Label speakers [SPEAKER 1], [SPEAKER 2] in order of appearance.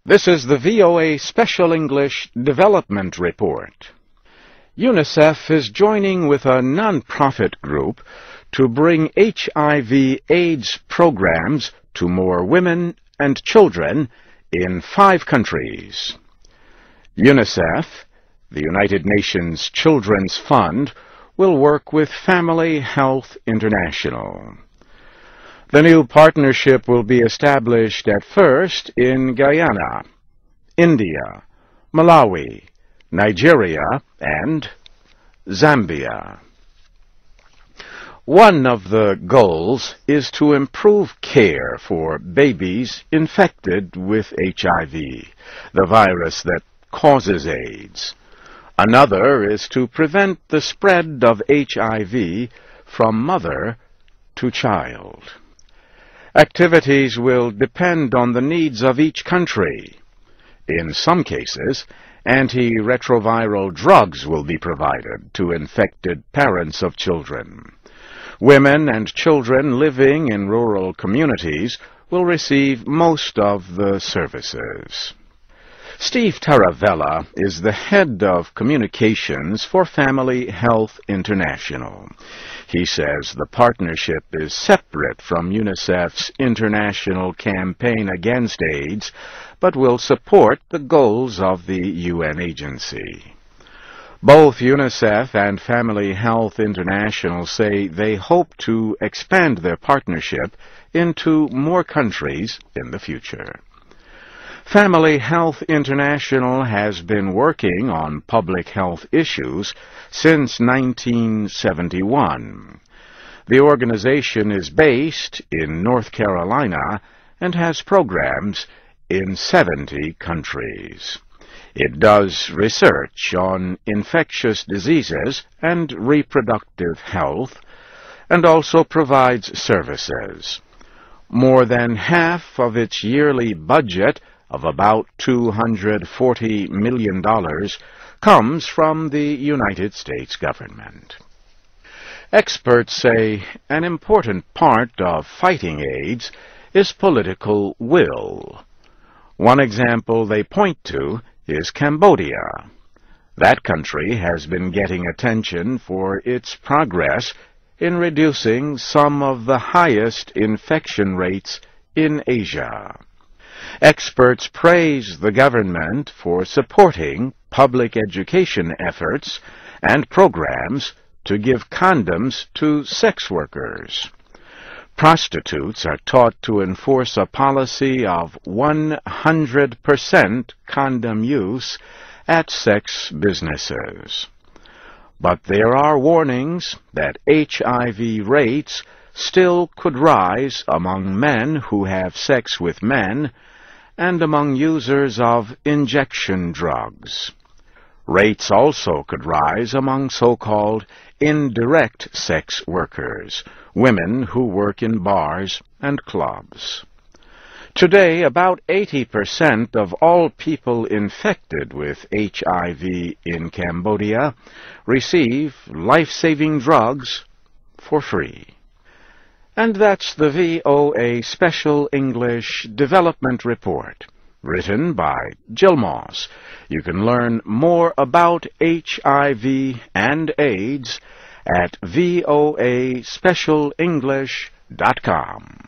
[SPEAKER 1] This is the VOA Special English Development Report. UNICEF is joining with a non-profit group to bring HIV/AIDS programs to more women and children in 5 countries. UNICEF, the United Nations Children's Fund, will work with Family Health International. The new partnership will be established at first in Guyana, India, Malawi, Nigeria, and Zambia. One of the goals is to improve care for babies infected with HIV, the virus that causes AIDS. Another is to prevent the spread of HIV from mother to child. Activities will depend on the needs of each country. In some cases, antiretroviral drugs will be provided to infected parents of children. Women and children living in rural communities will receive most of the services. Steve Taravella is the head of communications for Family Health International. He says the partnership is separate from UNICEF's international campaign against AIDS, but will support the goals of the UN agency. Both UNICEF and Family Health International say they hope to expand their partnership into more countries in the future. Family Health International has been working on public health issues since 1971. The organization is based in North Carolina and has programs in 70 countries. It does research on infectious diseases and reproductive health, and also provides services. More than half of its yearly budget of about $240 million comes from the United States government. Experts say an important part of fighting AIDS is political will. One example they point to is Cambodia. That country has been getting attention for its progress in reducing some of the highest infection rates in Asia. Experts praise the government for supporting public education efforts and programs to give condoms to sex workers. Prostitutes are taught to enforce a policy of 100% condom use at sex businesses. But there are warnings that HIV rates still could rise among men who have sex with men and among users of injection drugs. Rates also could rise among so-called indirect sex workers, women who work in bars and clubs. Today, about 80% of all people infected with HIV in Cambodia receive life-saving drugs for free. And that's the VOA Special English Development Report, written by Jill Moss. You can learn more about HIV and AIDS at voaspecialenglish.com.